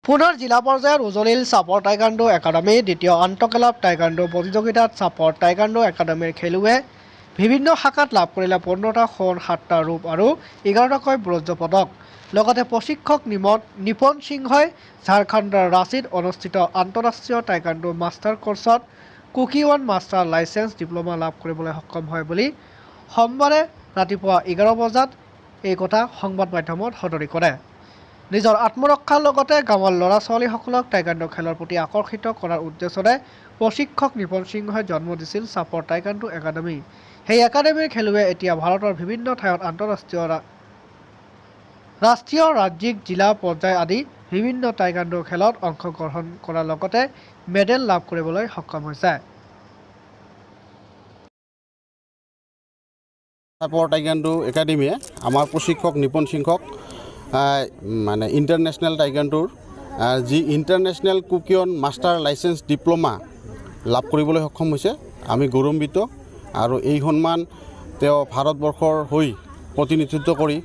পুনৰ জিলা পৰ্যায়ত উজলিল চাপৰ টাইকাণ্ডো একাডেমী দ্বিতীয় আন্তঃক্লাব টাইকাণ্ডো প্ৰতিযোগিতাত চাপৰ টাইকাণ্ডো একাডেমীৰ খেলুৱৈয়ে বিভিন্ন শাখাত লাভ কৰিলে 15টা সোণ 7টা ৰূপ আৰু 11টাকৈ ব্ৰঞ্জ পদক। লগতে প্ৰশিক্ষক নিপন সিংহই ঝাৰখণ্ডৰ ৰাঁচীত অনুষ্ঠিত আন্তঃৰাষ্ট্ৰীয় টাইকাণ্ডো মাষ্টাৰ কোৰ্ছত Kukkiwon master licence diploma লাভ কৰিবলৈ সক্ষম হয় বুলি সোমবাৰে ৰাতিপুৱা 11 বজাত এই কথা সংবাদ মাধ্যমত সদৰি কৰে। নিজৰ আত্মৰক্ষাৰ লগতে গাঁৱৰ ল'ৰা ছোৱালীসকলক টাইকাণ্ডো খেলৰ প্ৰতি আকৰ্ষিত কৰাৰ উদ্দেশ্যৰে প্ৰশিক্ষক নিপন সিংহই জন্ম দিছিল চাপৰ টাইকাণ্ডো একাডেমী। সেই একাডেমীৰ খেলুৱৈ এতিয়া ভাৰতৰ বিভিন্ন ঠাইত আন্তঃৰাষ্ট্ৰীয় ৰাষ্ট্ৰীয় ৰাজ্যিক জিলা পৰ্যায় আদি বিভিন্ন টাইকাণ্ডো খেলত অংশগ্ৰহণ কৰাৰ লগতে মেডেল লাভ কৰিবলৈ সক্ষম হৈছে। চাপৰ টাইকাণ্ডো একাডেমীয়ে আমাৰ প্ৰশিক্ষক নিপন সিংহক মানে ইণ্টাৰনেশ্যনেল টাইকাণ্ডোৰ যি international Kukkiwon master licence diploma লাভ কৰিবলৈ সক্ষম হৈছে। আমি গৌৰৱান্বিত আৰু এই সন্মান তেওঁ ভাৰতবৰ্ষৰ হৈ প্ৰতিনিধিত্ব কৰি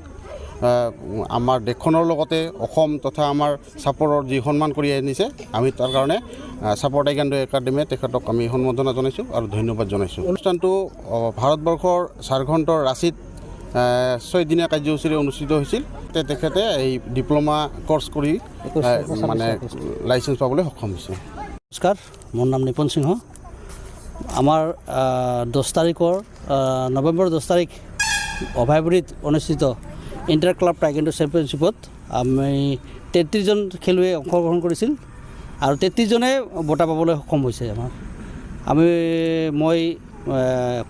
আমাৰ দেশখনৰ লগতে অসম তথা আমাৰ চাপৰৰ যি সন্মান কৰি আনিছে, আমি তাৰ কাৰণে চাপৰ টাইকাণ্ডো একাডেমীয়ে তেখেতক আমি সম্বৰ্ধনা জনাইছোঁ আৰু ধন্যবাদ জনাইছোঁ। অনুষ্ঠানটো ভাৰতবৰ্ষৰ ঝাৰখণ্ডৰ ৰাঁচীত 6 দিনীয়া কাৰ্যসূচীৰে অনুষ্ঠিত হৈছিল। তেখেতে এই ডিপ্ল'মা কৰ্চ কৰি মানে লাইচেন্স পাবলৈ সক্ষম হৈছে। নমস্কাৰ, মোৰ নাম নিপন সিংহ। আমাৰ 10 তাৰিখৰ নৱেম্বৰ 10 তাৰিখ অভয়পুৰীত অনুষ্ঠিত ইণ্টাৰ ক্লাব টাইকাণ্ডো চেম্পিয়নশ্বিপত আমি 33জন খেলুৱৈ অংশগ্ৰহণ কৰিছিল আৰু 33জনে বঁটা পাবলৈ সক্ষম হৈছে। মই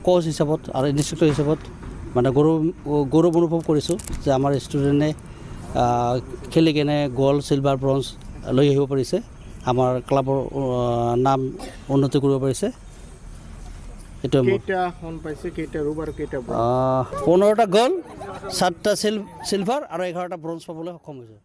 কোচ হিচাপত আৰু ইনষ্ট্ৰাক্টৰ হিচাপত মানে গৌৰৱ অনুভৱ কৰিছোঁ যে আমাৰ ষ্টুডেণ্টে খেলি কেনে গ'ল্ড চিলভাৰ ব্ৰঞ্জ লৈ আহিব পাৰিছে, আমাৰ ক্লাবৰ নাম উন্নতি কৰিব পাৰিছে। এইটোৱে 15টা গ'ল্ড 7টা চিলভাৰ আৰু 11টা ব্ৰঞ্জ পাবলৈ সক্ষম হৈছে।